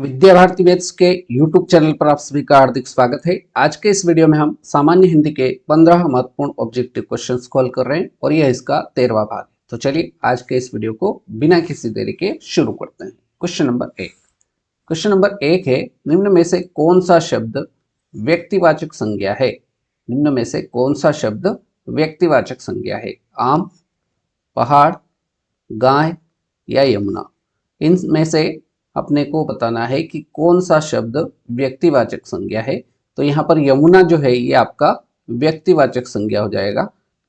Vidya Bharati maths के YouTube channel पर आप सभी का हार्दिक स्वागत है। आज के इस वीडियो में हम सामान्य हिंदी के 15 महत्वपूर्ण ऑब्जेक्टिव क्वेश्चंस को हल कर रहे हैं और यह इसका 13वां भाग है। तो चलिए आज के इस वीडियो को बिना किसी देरी के शुरू करते हैं। क्वेश्चन नंबर एक है, निम्न में से कौन सा शब्द व्यक्तिवाचक संज्ञा है? निम्न में से कौन सा शब्द व्यक्तिवाचक संज्ञा है? आम, पहाड़, गाय या यमुना? इनमें से अपने को बताना है कि कौन सा शब्द व्यक्तिवाचक संज्ञा है। तो यहाँ पर यमुना जो है ये आपका व्यक्तिवाचक संज्ञा हो जाएगा।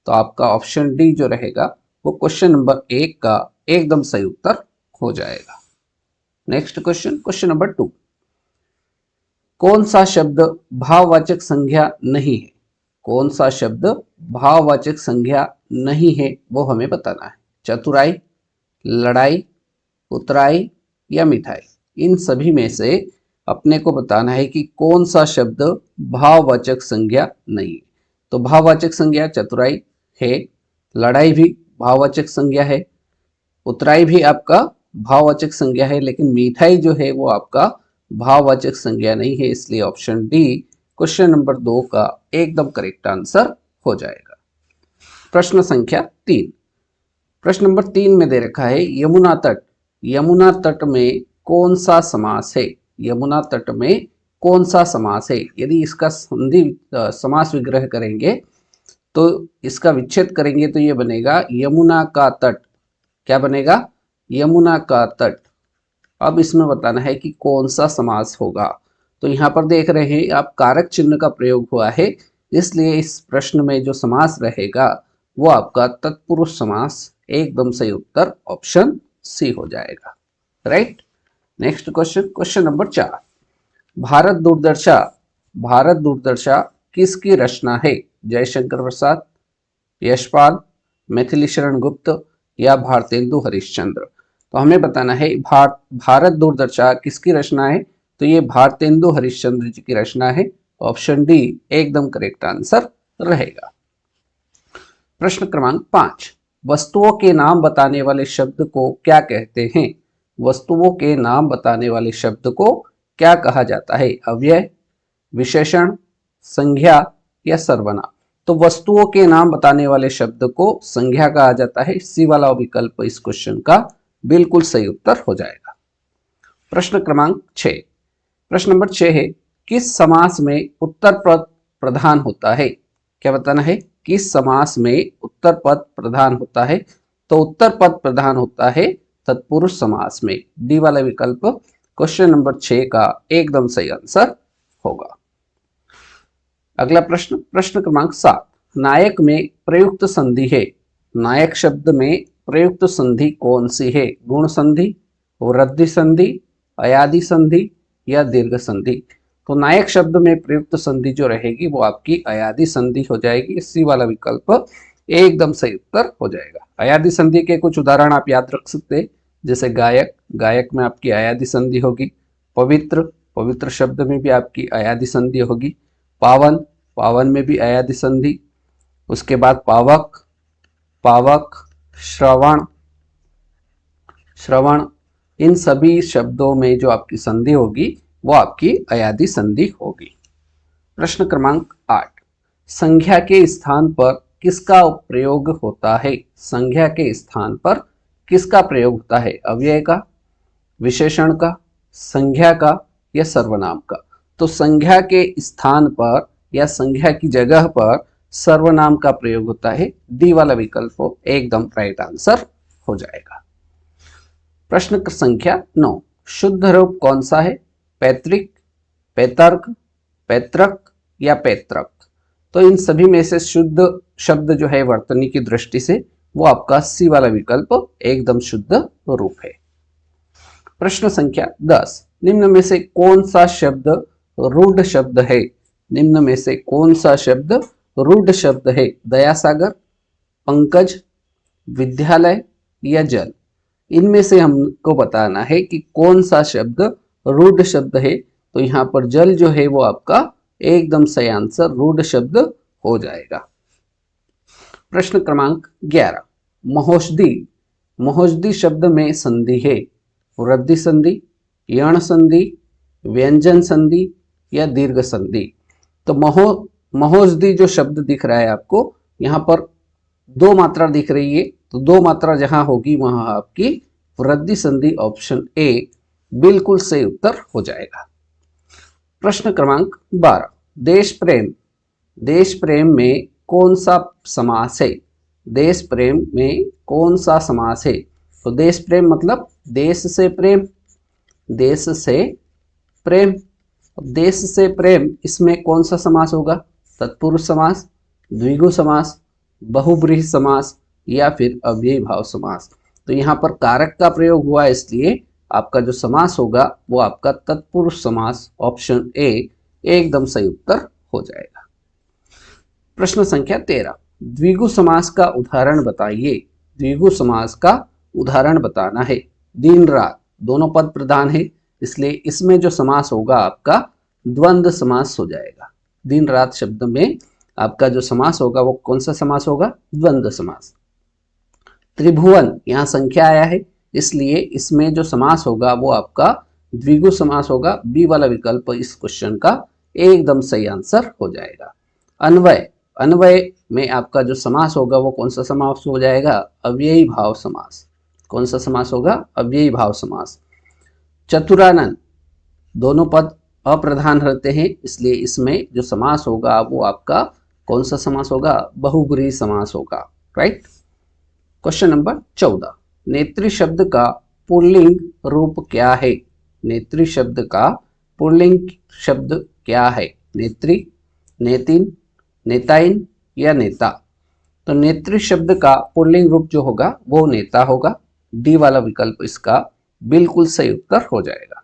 तो आपका ऑप्शन डी जो रहेगा वो क्वेश्चन नंबर 1 का एकदम सही उत्तर हो जाएगा। नेक्स्ट क्वेश्चन नंबर 2, कौन सा शब्द भाववाचक संज्ञा नहीं है? कौन सा शब्द भाववाचक संज्ञा नहीं है वो हमें बताना है। चतुराई, लड़ाई, उतराई या मिठाई? इन सभी में से अपने को बताना है कि कौन सा शब्द भाववाचक संज्ञा नहीं है। तो भाववाचक संज्ञा चतुराई है, लड़ाई भी भाववाचक संज्ञा है, उतराई भी आपका भाववाचक संज्ञा है, लेकिन मिठाई जो है वो आपका भाववाचक संज्ञा नहीं है। इसलिए ऑप्शन डी क्वेश्चन नंबर 2 का एकदम करेक्ट आंसर हो जाएगा। प्रश्न संख्या 3, प्रश्न नंबर 3 में दे रखा है यमुना तट। यमुना तट में कौन सा समास है? यमुना तट में कौन सा समास है? यदि इसका संधि समास विग्रह करेंगे तो इसका विच्छेद करेंगे तो ये बनेगा यमुना का तट। क्या बनेगा? यमुना का तट। अब इसमें बताना है कि कौन सा समास होगा। तो यहाँ पर देख रहे हैं आप कारक चिन्ह का प्रयोग हुआ है, इसलिए इस प्रश्न में जो समास रहेगा वो आपका तत्पुरुष समास। एकदम सही उत्तर ऑप्शन सी हो जाएगा। Right. Next question number 4, Bharat Durdasha किसकी रचना है? जयशंकर प्रसाद, यशपाल, मैथिली शरण गुप्त या भारतेंदु हरिश्चंद्र? तो हमें बताना है भारत दूरदर्शा किसकी रचना है? तो ये भारतेंदु हरिश्चंद्र जी की रचना है। ऑप्शन डी एकदम करेक्ट आंसर रहेगा। प्रश्न क्रमांक 5, वस्तुओं के नाम बताने वाले शब्द को क्या कहते हैं? वस्तुओं के नाम बताने वाले शब्द को क्या कहा जाता है? अव्यय, विशेषण, संज्ञा या सर्वनाम? तो वस्तुओं के नाम बताने वाले शब्द को संज्ञा कहा जाता है। सी वाला विकल्प इस क्वेश्चन का बिल्कुल सही उत्तर हो जाएगा। प्रश्न क्रमांक 6, प्रश्न नंबर 6 है, किस समास में उत्तर पद प्रधान होता है? क्या बताना है? किस समास में उत्तर पद प्रधान होता है? तो उत्तर पद प्रधान होता है तत्पुरुष समास में। डी वाला विकल्प क्वेश्चन नंबर 6 का एकदम सही आंसर होगा। अगला प्रश्न क्रमांक 7, नायक में प्रयुक्त संधि है। नायक शब्द में प्रयुक्त संधि कौन सी है? गुण संधि, वृद्धि संधि, अयादि संधि या दीर्घ संधि? तो नायक शब्द में प्रयुक्त संधि जो रहेगी वो आपकी अयादि संधि हो जाएगी। सी वाला विकल्प एकदम सही उत्तर हो जाएगा। अयादि संधि के कुछ उदाहरण आप याद रख सकते हैं, जैसे गायक में आपकी अयादि संधि होगी। पवित्र शब्द में भी आपकी अयादि संधि होगी। पावन में भी अयादि संधि। उसके बाद पावक, श्रवण, इन सभी शब्दों में जो आपकी संधि होगी वो आपकी अयादि संधि होगी। प्रश्न क्रमांक 8, संज्ञा के स्थान पर किसका प्रयोग होता है? संज्ञा के स्थान पर किसका प्रयोग होता है? अव्यय का, विशेषण का, संज्ञा का या सर्वनाम का? तो संज्ञा के स्थान पर या संज्ञा की जगह पर सर्वनाम का प्रयोग होता है। डी वाला विकल्प एकदम राइट आंसर हो जाएगा। प्रश्न संख्या 9, शुद्ध रूप कौन सा है? पैतृक, पैतर्क, पैतृक या पैतृक? तो इन सभी में से शुद्ध शब्द जो है वर्तनी की दृष्टि से वो आपका सी वाला विकल्प एकदम शुद्ध रूप है। प्रश्न संख्या 10, निम्न में से कौन सा शब्द रूढ़ शब्द है? निम्न में से कौन सा शब्द रूढ़ शब्द है? दयासागर, पंकज, विद्यालय या जल? इनमें से हमको बताना है कि कौन सा शब्द रूढ़ शब्द है। तो यहाँ पर जल जो है वो आपका एकदम सही आंसर रूढ़ शब्द हो जाएगा। प्रश्न क्रमांक 11, महोषधि शब्द में संधि है। वृद्धि संधि, यण संधि व्यंजन संधि या दीर्घ संधि। तो महोषधि जो शब्द दिख रहा है आपको, यहाँ पर दो मात्रा दिख रही है, तो दो मात्रा जहां होगी वहां आपकी वृद्धि संधि, ऑप्शन ए बिल्कुल सही उत्तर हो जाएगा। प्रश्न क्रमांक 12, देश प्रेम। देश प्रेम में कौन सा समास है? देश प्रेम में कौन सा समास है? तो देश प्रेम मतलब देश से प्रेम, देश से प्रेम। देश से प्रेम, इसमें कौन सा समास होगा? तत्पुरुष समास, द्विगु समास, बहुब्रीहि समास या फिर अव्ययी भाव समास। तो यहाँ पर कारक का प्रयोग हुआ है, इसलिए आपका जो समास होगा वो आपका तत्पुरुष समास, ऑप्शन ए एकदम सही उत्तर हो जाएगा। प्रश्न संख्या 13, द्विगु समास का उदाहरण बताइए। द्विगु समास का उदाहरण बताना है। दिन रात दोनों पद प्रधान है, इसलिए इसमें जो समास होगा आपका द्वंद्व समास हो जाएगा। दिन रात शब्द में आपका जो समास होगा वो कौन सा समास होगा? द्वंद्व समास। त्रिभुवन, यहाँ संख्या आया है, इसलिए इसमें जो समास होगा वो आपका द्विगु समास होगा। बी वाला विकल्प इस क्वेश्चन का एकदम सही आंसर हो जाएगा। अन्वय, अन्वय में आपका जो समास होगा वो कौन सा समास हो जाएगा? अव्ययी भाव समास। कौन सा समास होगा? अव्ययी भाव समास। चतुरानन, दोनों पद अप्रधान रहते हैं, इसलिए इसमें जो समास होगा वो आपका कौन सा समास होगा? बहुब्रीहि समास होगा। राइट। क्वेश्चन नंबर 14, नेत्री शब्द का पुल्लिंग रूप क्या है? नेत्री शब्द का पुल्लिंग शब्द क्या है? नेत्री, नेतिन, नेताइन या नेता। तो नेत्री शब्द का पुल्लिंग रूप जो होगा वो नेता होगा। डी वाला विकल्प इसका बिल्कुल सही उत्तर हो जाएगा।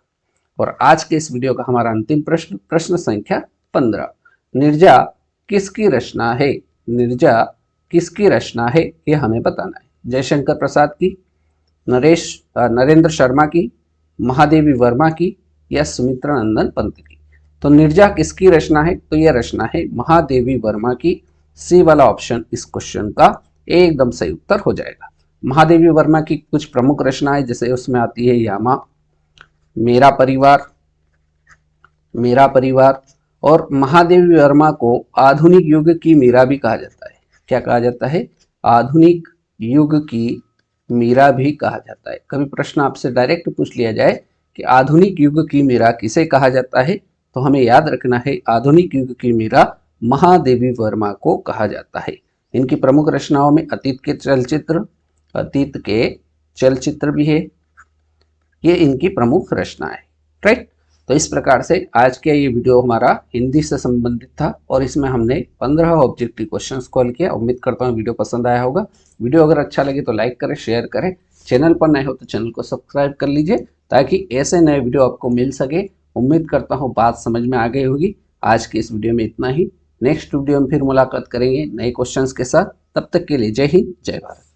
और आज के इस वीडियो का हमारा अंतिम प्रश्न, प्रश्न संख्या 15, निर्जा किसकी रचना है? निर्जा किसकी रचना है ये हमें बताना है। जयशंकर प्रसाद की, नरेंद्र शर्मा की, महादेवी वर्मा की या सुमित्रा नंदन पंत की। तो निर्जा किसकी रचना है? तो यह रचना है महादेवी वर्मा की। सी वाला ऑप्शन इस क्वेश्चन का एकदम सही उत्तर हो जाएगा। महादेवी वर्मा की कुछ प्रमुख रचनाएं, जैसे उसमें आती है यामा, मेरा परिवार, मेरा परिवार। और महादेवी वर्मा को आधुनिक युग की मीरा भी कहा जाता है। क्या कहा जाता है? आधुनिक युग की मीरा भी कहा जाता है। कभी प्रश्न आपसे डायरेक्ट पूछ लिया जाए कि आधुनिक युग की मीरा किसे कहा जाता है, तो हमें याद रखना है आधुनिक युग की मीरा महादेवी वर्मा को कहा जाता है। इनकी प्रमुख रचनाओं में अतीत के चलचित्र भी है, ये इनकी प्रमुख रचना है। राइट। तो इस प्रकार से आज का ये वीडियो हमारा हिंदी से संबंधित था और इसमें हमने 15 ऑब्जेक्टिव क्वेश्चंस कॉल किया। उम्मीद करता हूँ वीडियो पसंद आया होगा। वीडियो अगर अच्छा लगे तो लाइक करें, शेयर करें। चैनल पर नए हो तो चैनल को सब्सक्राइब कर लीजिए ताकि ऐसे नए वीडियो आपको मिल सके। उम्मीद करता हूँ बात समझ में आ गई होगी। आज की इस वीडियो में इतना ही। नेक्स्ट वीडियो में फिर मुलाकात करेंगे नए क्वेश्चंस के साथ। तब तक के लिए जय हिंद, जय भारत।